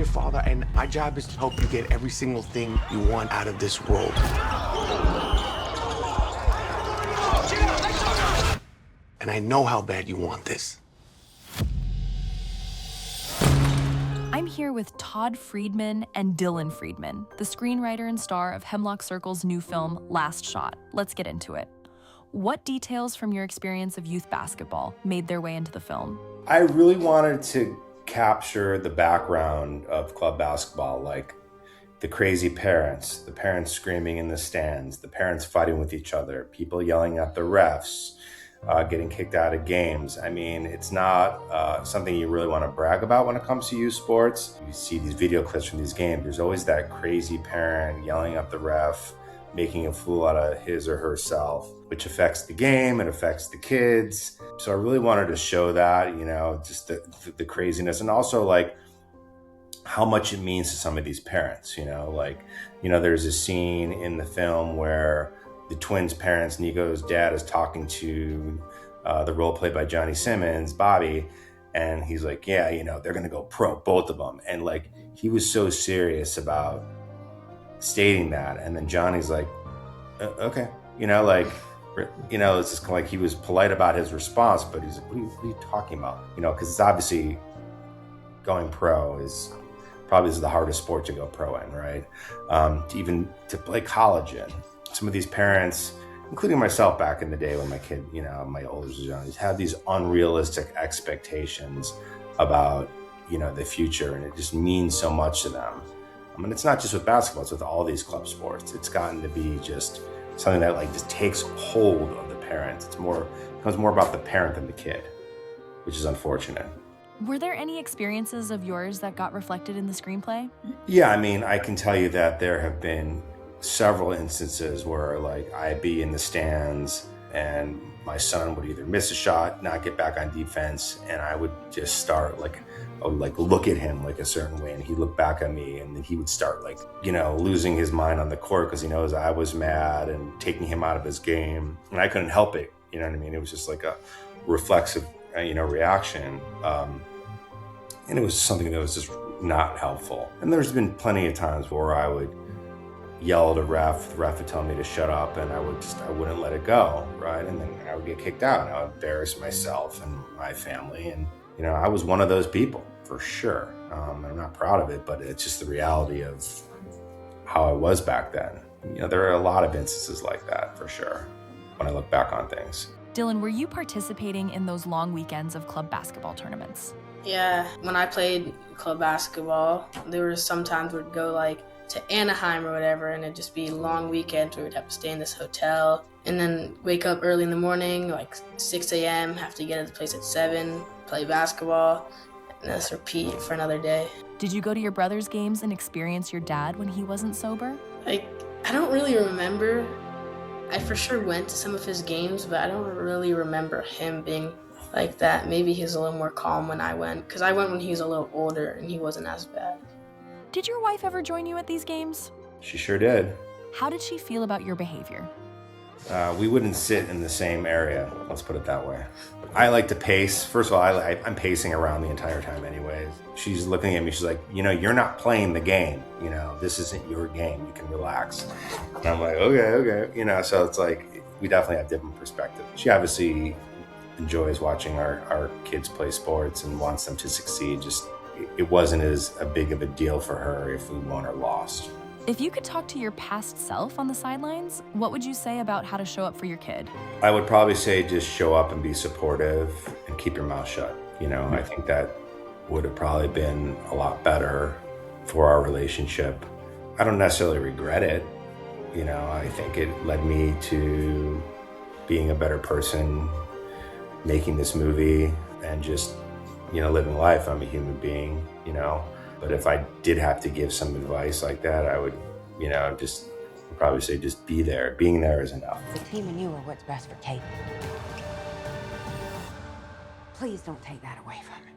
your father, and my job is to help you get every single thing you want out of this world. And I know how bad you want this. I'm here with Todd Friedman and Dylan Friedman, the screenwriter and star of Hemlock Circle's new film, Last Shot. Let's get into it. What details from your experience of youth basketball made their way into the film? I really wanted to capture the background of club basketball, like the crazy parents, the parents screaming in the stands, the parents fighting with each other, people yelling at the refs, getting kicked out of games. I mean, it's not something you really want to brag about when it comes to youth sports. You see these video clips from these games, there's always that crazy parent yelling at the ref, making a fool out of his or herself, which affects the game, it affects the kids. So I really wanted to show that, just the craziness, and also like how much it means to some of these parents, there's a scene in the film where the twins' parents, Nico's dad, is talking to the role played by Johnny Simmons, Bobby, and he's like, yeah, they're gonna go pro, both of them. And like, he was so serious about stating that, and then Johnny's like, okay, it's just like he was polite about his response, but he's like, what are you talking about? Because it's obviously going pro is probably the hardest sport to go pro in, right? Even to play college in. Some of these parents, including myself back in the day when my kid, my oldest was young, had these unrealistic expectations about, the future, and it just means so much to them. I mean, it's not just with basketball, it's with all these club sports. It's gotten to be just something that like just takes hold of the parents. It becomes more about the parent than the kid, which is unfortunate. Were there any experiences of yours that got reflected in the screenplay? Yeah, I mean, I can tell you that there have been several instances where like I'd be in the stands and my son would either miss a shot, not get back on defense, and I would just start I would look at him like a certain way, and he'd look back at me, and then he would start losing his mind on the court because he knows I was mad and taking him out of his game, and I couldn't help it. You know what I mean? It was just like a reflexive, reaction, and it was something that was just not helpful. And there's been plenty of times where I would yell at the ref would tell me to shut up, and I wouldn't let it go, right? And then I would get kicked out, and I would embarrass myself and my family, and I was one of those people, for sure. I'm not proud of it, but it's just the reality of how I was back then. There are a lot of instances like that, for sure, when I look back on things. Dylan, were you participating in those long weekends of club basketball tournaments? Yeah, when I played club basketball, there were some times we'd go to Anaheim or whatever, and it'd just be long weekends where we'd have to stay in this hotel and then wake up early in the morning, 6 a.m., have to get at the place at 7, play basketball, and just repeat for another day. Did you go to your brother's games and experience your dad when he wasn't sober? I don't really remember. I for sure went to some of his games, but I don't really remember him being like that. Maybe he was a little more calm when I went, because I went when he was a little older and he wasn't as bad. Did your wife ever join you at these games? She sure did. How did she feel about your behavior? We wouldn't sit in the same area, let's put it that way. I like to pace. First of all, I'm pacing around the entire time anyways. She's looking at me, she's like, you're not playing the game. This isn't your game, you can relax. And I'm like, okay. So it's like, we definitely have different perspectives. She obviously enjoys watching our kids play sports and wants them to succeed. Just, it wasn't as a big of a deal for her if we won or lost. If you could talk to your past self on the sidelines, what would you say about how to show up for your kid? I would probably say just show up and be supportive and keep your mouth shut. I think that would have probably been a lot better for our relationship. I don't necessarily regret it. I think it led me to being a better person, making this movie, and just, living life. I'm a human being, But if I did have to give some advice like that, I would, probably say just be there. Being there is enough. The team and you are what's best for Caden. Please don't take that away from him.